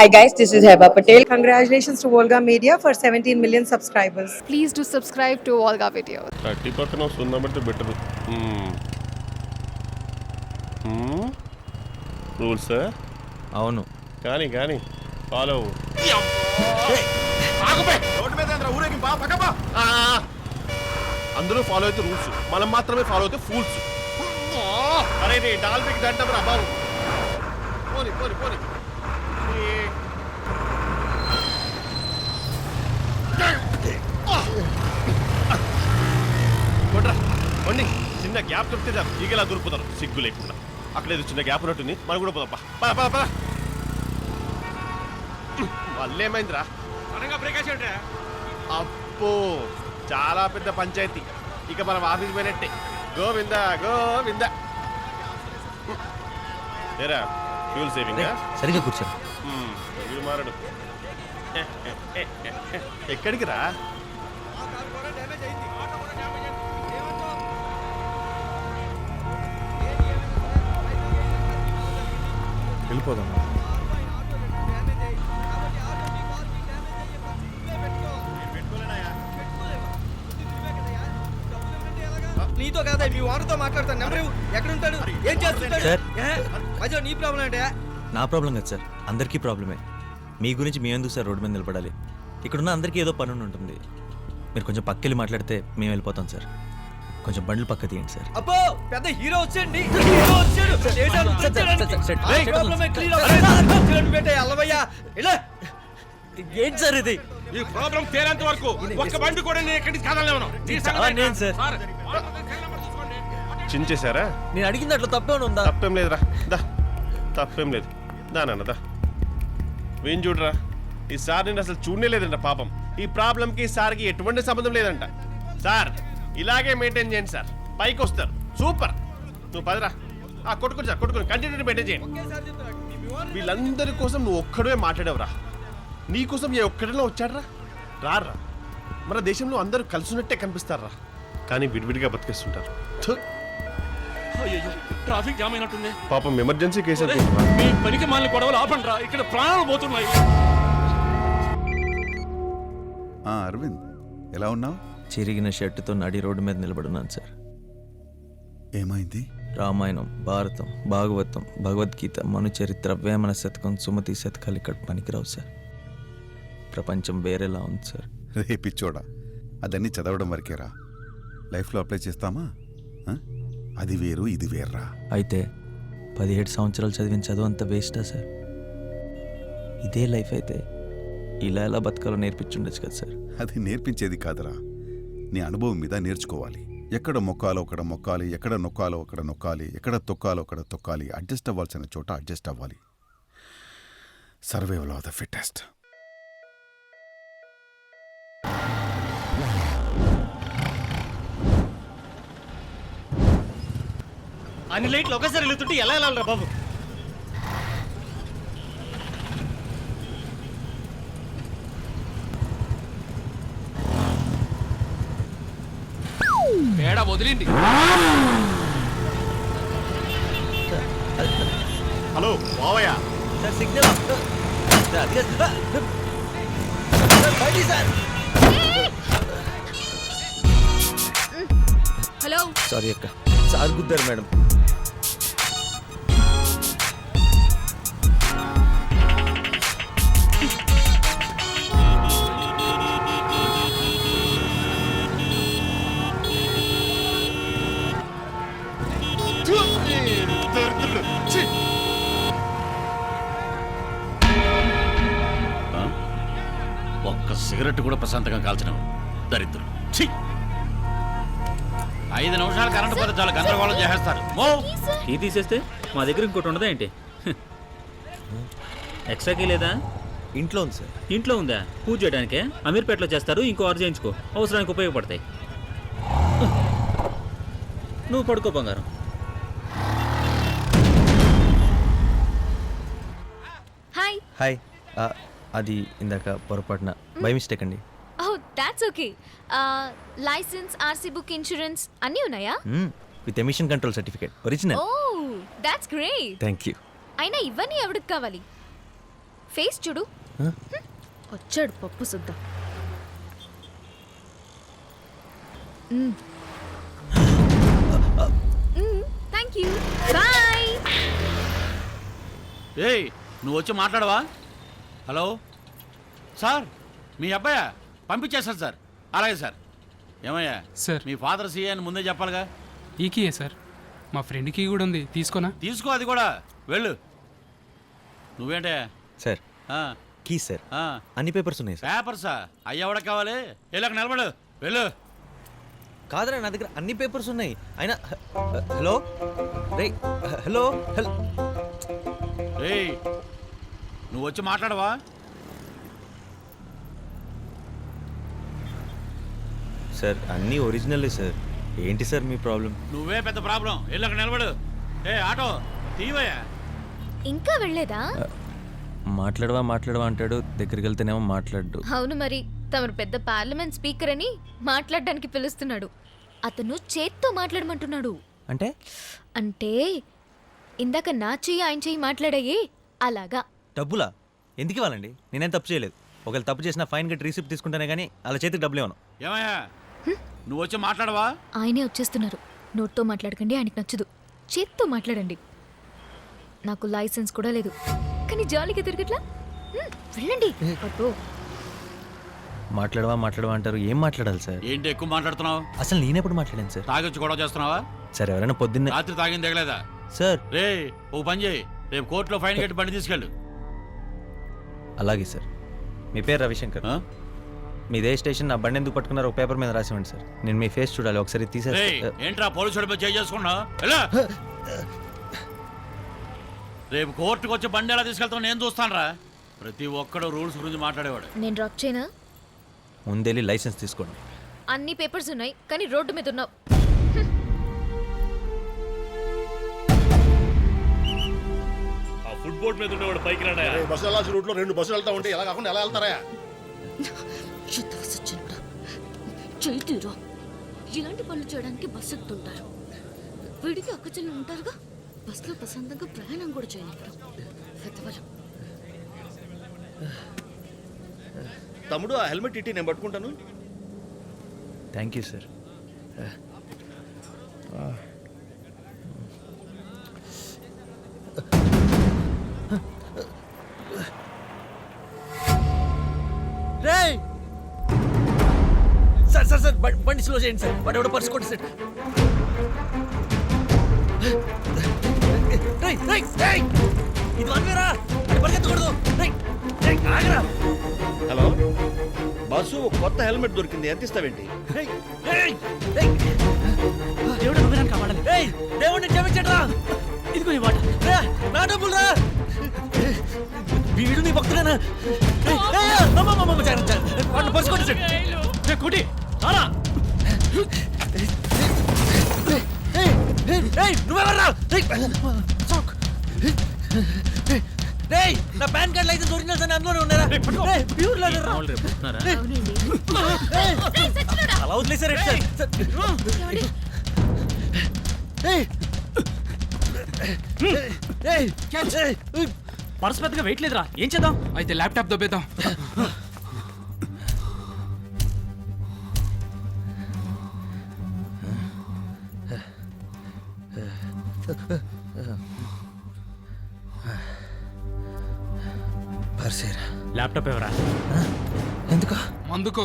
Hi guys, this is Heba Patel. Congratulations to Volga Media for 17 million subscribers. Please do subscribe to Volga Video. 30 పక్కన వస్తుందా బట్టి better rules అవును కానీ కానీ follow అందరూ follow అయితే రూల్స్, మనం మాత్రమే ఫాలో అయితే ఫూల్స్. అరే నీ డాల్ఫిక్ దంటరా బాబు, పోని పోని పోని. వండి చిన్న గ్యాప్ దొరికితే చాలు, ఈగలా దొరుకుతారు సిగ్గు లేకుండా. అక్కడ ఏదో చిన్న గ్యాప్ ఉన్నట్టుంది, మనం కూడా పోదాం. పద పద పద. వాళ్ళేమైందిరా? అప్పో చాలా పెద్ద పంచాయతీ, ఇక మనం ఆఫీస్ పోయినట్టే. గోవిందా గోవిందా. ఏరా ఫ్యూల్ సేవింగ్ సరిగా కూర్చో. మారడు. ఎక్కడికి రా? వెళ్ళిపోదాం. నీతో కాదా, మీ వారితో మాట్లాడతాను. నెంబర్ ఎక్కడ ఉంటాడు, ఏం చేస్తుంటాడు? మధ్య నీ ప్రాబ్లం అంటే? నా ప్రాబ్లం కదా సార్, అందరికీ ప్రాబ్లమే. మీ గురించి మీ ఎందుకు సార్ రోడ్డు మీద నిలబడాలి? ఇక్కడున్న అందరికీ ఏదో పని ఉంటుంది. మీరు కొంచెం పక్కెళ్ళి మాట్లాడితే మేము వెళ్ళిపోతాం సార్. కొంచెం బండ్లు పక్క తీయండి సార్. అబ్బో పెద్ద హీరో వచ్చండి, హీరో వచ్చాడు. ఏంటి సార్ ఇది? ఈ ప్రాబ్లం తేలేంత వరకు ఒక్క బండి కూడా నేను ఎక్కడికి కదలేను. నేను సార్ చించేశారా? నేను అడిగింది అట్లా తప్పేమైనా ఉందా? తప్పేం లేదురా, దా తప్పేం లేదు. దా నాన్న దా. వీణ్ చూడరా, ఈ సార్ నేను అసలు చూడనే లేదంట పాపం. ఈ ప్రాబ్లంకి ఈ సార్కి ఎటువంటి సంబంధం లేదంట. సార్ ఇలాగే మెయింటైన్ చేయండి సార్, పైకి వస్తారు. సూపర్. నువ్వు పదరా, కొట్టుకుని సార్ కొట్టుకుని కంటిన్యూ మెయింటైన్ చేయండి. వీళ్ళందరి కోసం నువ్వు ఒక్కడే మాట్లాడవురా, నీకోసం ఏ ఒక్కడిలో వచ్చాడరా? రారా. మన దేశంలో అందరూ కలిసినట్టే కనిపిస్తారా, కానీ విడివిడిగా బతికేస్తుంటారు. అయ్యో ట్రాఫిక్ జామ్ అయినట్టుంది. పాపం ఎమర్జెన్సీ కేసు మీ పనికి మాలిన గొడవలు ఆపండి రా, ఇక్కడ ప్రాణాలు పోతున్నాయి. అరవింద్ ఎలా ఉన్నావు? చిరిగిన షర్టుతో నడి రోడ్డు మీద నిలబడున్నాను సార్. ఏమైంది? రామాయణం, భారతం, భాగవతం, భగవద్గీత, మను చరిత్ర, వేమన శతకం, సుమతి శతకాలు ఇక్కడ పనికిరావు సార్. ప్రపంచం వేరేలా ఉంది సార్. రేపిచ్చోడా, అదన్నీ చదవడం వరకేరా. లైఫ్లో అప్లై చేస్తామా? అది వేరు ఇది వేర్రా. అయితే 17 సంవత్సరాలు చదివిన చదువు అంత వేస్టా సార్? ఇదే లైఫ్ అయితే ఇలా ఎలా బతకాలో నేర్పించుండొచ్చు కదా సార్. అది నేర్పించేది కాదురా, నీ అనుభవం మీద నేర్చుకోవాలి. ఎక్కడ మొక్కాలో అక్కడ మొక్కాలి, ఎక్కడ నొక్కాలో అక్కడ నొక్కాలి, ఎక్కడ తొక్కాలో అక్కడ తొక్కాలి. అడ్జస్ట్ అవ్వాల్సిన చోట అడ్జస్ట్ అవ్వాలి. Survival of the fittest. అన్ని లైట్లు ఒకసారి వెళ్తుంటే ఎలా వెళ్ళాలరా బాబు? తేడా వదిలింది. హలో బావయ్య. Sir signal Hello. సారీ అక్క, సార్ గుద్దారు మేడం. ఒక్క సిగరెట్ కూడా ప్రశాంతంగా కాల్చిన దరిద్రులు. 5 నిమిషాలు కరెంటు పోతే చాలా గందరగోళం చేసేస్తారు. కీ తీసేస్తే మా దగ్గర ఇంకోటి ఉండదా ఏంటి? ఎక్స్ట్రా కీ లేదా? ఇంట్లో ఉంది సార్. ఇంట్లో ఉందా? పూజ చేయడానికే అమీర్పేటలో చేస్తారు, ఇంకో ఆరు చేయించుకో, అవసరానికి ఉపయోగపడతాయి. నువ్వు పడుకో బంగారం. హాయ్. హాయ్. అది ఇందాక పొరపాటున బై మిస్టేక్ అండి. Oh, that's okay. License, RC book, insurance అన్నీ ఉన్నాయా? With emission control certificate, original. Oh, that's great. Thank you. అయినా ఇవన్నీ ఎవరికి కావాలి? ఫేస్ చూడు. వచ్చాడు పప్పు సుద్ద. Thank you, bye. ఏయ్ నువ్వు వచ్చి మాట్లాడవా? హలో సార్, మీ అబ్బాయా? పంపించేశారు సార్. అలాగే సార్. ఏమయ్యా సార్. మీ ఫాదర్ సీఏ అని ముందే చెప్పాలిగా. ఈ కీయే సార్, మా ఫ్రెండ్కి కూడా ఉంది, తీసుకోనా? తీసుకో, అది కూడా వెళ్ళు. నువ్వేంటే? సార్ ఆ, కీ సార్, ఆ, అన్ని పేపర్స్ ఉన్నాయి సార్. పేపర్సా? అయ్యెవడ కావాలి? వెళ్ళక నిలబడు, వెళ్ళు. కాదరా, నా దగ్గర అన్ని పేపర్స్ ఉన్నాయి. అయినా హలో రే, హలో హలో ఏయ్ నువ్వు వచ్చి మాట్లాడవా? సార్ అన్నీ ఒరిజినలే సార్. ఏంటి సార్ మీ ప్రాబ్లం? నువ్వే పెద్ద ప్రాబ్లం. వెళ్ళక నిలబడు. ఏ ఆటో తీవయ్యా. ఇంకా వెళ్ళలేదా? మాట్లాడవా అంటాడు, దగ్గరికి వెళ్తేనేమో మాట్లాడు. అవును మరి, తమరు పెద్ద పార్లమెంట్ స్పీకర్ అని మాట్లాడడానికి పిలుస్తున్నాడు. అతను చేత్తో మాట్లాడమంటున్నాడు. అంటే అంటే ఇందాక నా చెయ్యి ఆయన చెయ్యి మాట్లాడాయే అలాగా. డబ్బులా? ఎందుకు ఇవ్వాలండి? నేనేం తప్పు చేయలేదు. ఒకవేళ తప్పు చేసిన ఫైన్ కట్టి రిసిప్ట్ తీసుకుంటానే కానీ అలా చేతికి డబ్బులు ఇవ్వను. ఏమయ్యా నువ్వు వచ్చి మాట్లాడవా? ఆయనే వచ్చేస్తున్నారు. నోట్తో మాట్లాడకండి, ఆయనకి నచ్చదు. చేత్తో మాట్లాడండి. నాకు లైసెన్స్ కూడా లేదు, కానీ జాలీగా తిరగట్లా. వెళ్ళండి. పట్టు. మాట్లాడవా అంటారు, ఏం మాట్లాడాలి సార్? ఏంటి ఎక్కువ మాట్లాడుతున్నావు? అసలు నేనెప్పుడు మాట్లాడాను సార్? తాగొచ్చి గొడవ చేస్తున్నావా? సార్ ఎవరైనా పొద్దున్నే రాత్రి తాగింది దిగలేదా? సార్. రే ఓ పని చేయి, రేపు కోర్టులో ఫైన్ కట్టి బండి తీసుకెళ్ళు. అలాగే సార్. మీ పేరు రవిశంకర్. ఆ? మీదే స్టేషన్, నా బండి ఎందుకు పట్టుకున్నారు ఒక పేపర్ మీద రాసివ్వండి సార్. నేను మీ ఫేస్ చూడాలి, ఒకసారి రేయ్, తీసేసి. ఏంట్రా పోలీసు చేసుకున్నావు? రేపు కోర్టుకు వచ్చి బండి ఎలా తీసుకెళ్తావు నేను చూస్తానురా. ప్రతి ఒక్కడు రూల్స్ గురించి మాట్లాడేవాడు. నేను డ్రాప్ చేయనా? ముందెళ్ళి లైసెన్స్ తీసుకోండి. అన్ని పేపర్స్ ఉన్నాయి, కానీ రోడ్డు మీద ఉన్నావు. ఫుడ్ బోర్డ్ మీద ఉండేవాడు పైకి రాడా? బస్సు వెళ్ళాల్సిన రూట్లో 2 బస్సులు వెళ్తా ఉంటే ఎలా కాకుండా ఎలా వెళ్తారా? చేతిరా ఇలాంటి పనులు చేయడానికి బస్సు ఎక్కుతుంటారు. వీడికి అక్కచెల్లి ఉంటారుగా, బస్సులో ప్రశాంతంగా ప్రయాణం కూడా చేయలేరు. పెద్దవాళ్ళు. తమ్ముడు ఆ హెల్మెట్ ఇట్టి నేను పట్టుకుంటాను. Thank you sir. సార్ బండి స్లో చేయండి సార్. వాడు ఎవడో పర్స్ కొట్టి సార్. ఇది వన్వేరా, పరిగెత్తకూడదు. హలో, బస్సు కొత్త హెల్మెట్ దొరికింది, ఎంత ఇస్తావేంటి? దేవుడు నువ్వేనా కాపాడాలి? దేవుడిని క్షమించండిరా. ఇదిగో ఈ వాట. నా డబ్బులు రా. వీడు నీ భక్తుడేనా? వాడిని పర్స్ కొట్టి సార్. కుటి రారా. నువ్వెవర్రా? నా పాన్ కార్డ్ లైసెన్స్ ఒరిజినల్స్ అని అందులోనే ఉన్నారా? అలా వదిలేసారు పర్స్ పెద్దగా వెయిట్ లేదురా, ఏం చేద్దాం? అయితే ల్యాప్టాప్ దొబ్బేద్దాం. పర్సేరా. ల్యాప్టాప్ ఎవరా? ఎందుకు? మందుకో.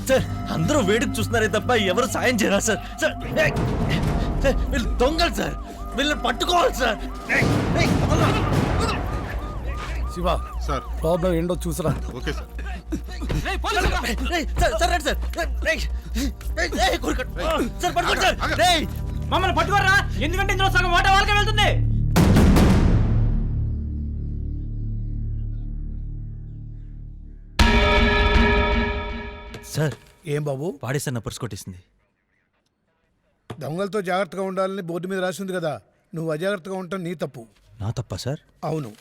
సార్ అందరూ వేడుకు చూస్తున్నారే తప్ప ఎవరు సాయం చేయరా సార్. సార్ వీళ్ళు దొంగలు సార్, వీళ్ళని పట్టుకోవాలి సార్. శివ సార్, ప్రాబ్లం ఏంటో చూసరా. Okay sir. మమ్మల్ని పట్టుకోరా, ఎందుకంటే ఇందులో సగం వాటా వాళ్ళకే వెళ్తుంది. సార్ ఏం బాబు? పాడేసారు, నా పర్స్ కొట్టేసింది. దొంగలతో జాగ్రత్తగా ఉండాలని బోర్డు మీద రాసి ఉంది కదా, నువ్వు అజాగ్రత్తగా ఉంటావు, నీ తప్పు. నా తప్ప సార్? అవును.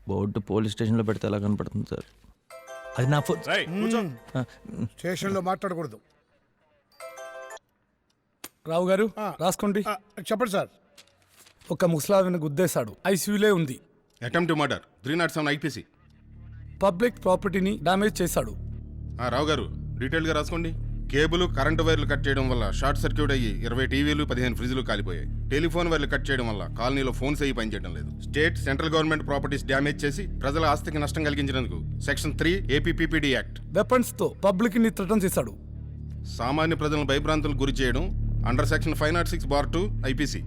బోర్డు పోలీస్ స్టేషన్లో పెడితే ఎలా కనపడుతుంది సార్? అది నా ఫోన్. స్టేషన్లో మాట్లాడకూడదు. రావు గారు రాసుకోండి. చెప్పండి సార్. ఒక ముసలావిని గుద్దేశాడు, ఐసీయూలే ఉంది. Attempt murder 307 IPC. పబ్లిక్ ప్రాపర్టీని డ్యామేజ్ చేశాడు. రావు గారు డీటెయిల్గా రాసుకోండి. కేబుల్ కరెంటు వైర్లు కట్ చేయడం వల్ల షార్ట్ సర్క్యూట్ అయ్యి 20 టీవీలు 15 ఫ్రిడ్జ్లు కాలిపోయాయి. టెలిఫోన్ వైర్లు కట్ చేయడం వల్ల కాలనీలో ఫోన్స్ అయ్యి పనిచేయడం లేదు. State central government properties damage చేసి ప్రజల ఆస్తికి నష్టం కలిగించినందుకు సెక్షన్ 3 ఏపీపీపీడీ యాక్ట్. వెపన్స్ తో పబ్లిక్ ని థ్రెటన్ చేశాడు. సామాన్య ప్రజలను భయభ్రాంతులకు గురి చేయడం అండర్ సెక్షన్ 506(2) ఐపీసీ.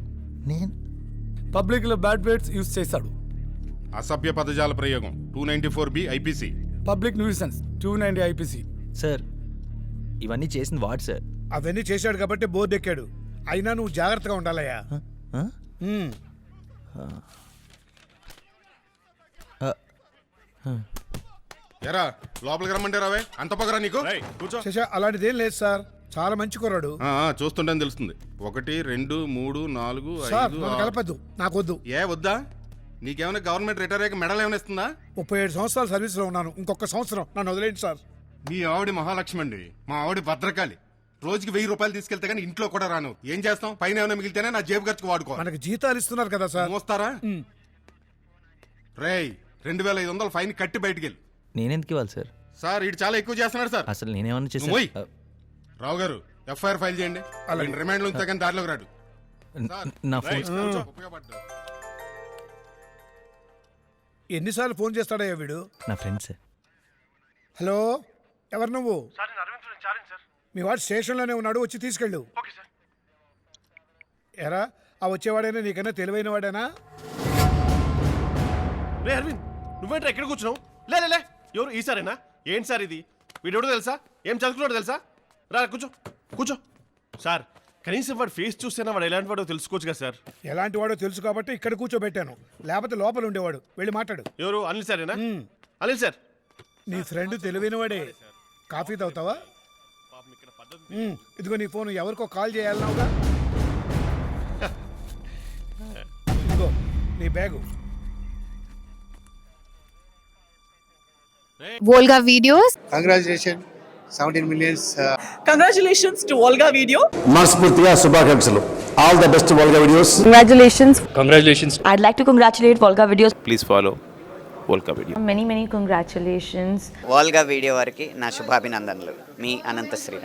పబ్లిక్ లో బ్యాడ్ వర్డ్స్ యూజ్ చేశాడు. అసభ్య పదజాల ప్రయోగం 294B IPC. Public nuisance 290 IPC. Sir ఇవన్నీ చేసింది వాడు సార్. అవన్నీ చేశాడు కాబట్టి బోర్డు ఎక్కాడు. అయినా నువ్వు జాగ్రత్తగా ఉండాలయ్యా. ఎరా లోపలికి రమ్మంటే రావే, అంత పగరా నీకు? కూర్చో. అలాంటిదేం లేదు సార్, చాలా మంచి కుర్రాడు. చూస్తుంటే తెలుస్తుంది. 1 2 3 4 5 కలపద్దు, నాకొద్దు. ఏ వద్దా? నీకేమైనా గవర్నమెంట్ రిటైర్ అయ్యాక మెడల్ ఏమైనా ఇస్తుందా? 37 సంవత్సరాలు సర్వీస్ లో ఉన్నాను, ఇంకొక సంవత్సరం నన్ను వదిలేండి సార్. మీ ఆవిడ మహాలక్ష్మి అండి, మా ఆవిడ భద్రకాళి. రోజుకి 1000 రూపాయలు తీసుకెళ్తే కానీ ఇంట్లో కూడా రాను. ఏం చేస్తాం? పైన ఏమైనా మిగిలితేనే నా జేబు ఖర్చుకు వాడుకో. మనకి జీతాలు ఇస్తున్నారు కదా సార్. మోస్తారా? రేయ్ 2500 ఫైన్ కట్టి బయటికి వెళ్ళి. నేనెందుకు ఇవ్వాలి సార్? సార్ ఇటు చాలా ఎక్కువ చేస్తున్నాడు సార్. అసలు నేనేమన్నా చేశాను? రావు గారు ఎఫ్ఐఆర్ ఫైల్ చేయండి. రిమాండ్ లో ఉంచా కానీ దారిలోకి రాడు. నా ఫోన్ ఎన్నిసార్లు ఫోన్ చేస్తాడయ్యా వీడు? నా ఫ్రెండ్ సార్. హలో, ఎవరు నువ్వు? మీ వాడు స్టేషన్లోనే ఉన్నాడు, వచ్చి తీసుకెళ్ళు. ఎరా ఆ వచ్చేవాడైనా నీకన్నా తెలివైన వాడేనా? రే అరవింద్, నువ్వేంట్రా ఎక్కడ కూర్చున్నావు? లే లే లే, ఎవరు ఈ సారేనా? ఏంటి సార్ ఇది? వీడెవడో తెలుసా? ఏం చదువుకున్నాడో తెలుసా? రా కూర్చో కూర్చో. సార్ కనీసం వాడు ఫేస్ చూస్తేనా వాడు ఎలాంటి వాడో తెలుసుకోవచ్చు కదా సార్. ఎలాంటి వాడో తెలుసు కాబట్టి ఇక్కడ కూర్చోబెట్టాను, లేకపోతే లోపల ఉండేవాడు. వెళ్ళి మాట్లాడు. ఎవరు? అనిల్ సారేనా? అనిల్ సార్, నీ ఫ్రెండ్ తెలివైన వాడే. కాఫీ తాగుతావా? ఇదిగో నీ ఫోన్, ఎవరికో కాల్ చేయాలన్నావుగా. ఇదిగో నీ bag. Volga Videos. Congratulation 17 million. Congratulations to Volga Video. మనస్ఫూర్తిగా శుభాకాంక్షలు. All the best Volga Videos. Congratulations. I'd like to congratulate Volga Videos. Please follow Volga Video. Many congratulations. Volga Video వారికి నా శుభాభినందనలు. మీ అనంత శ్రీ.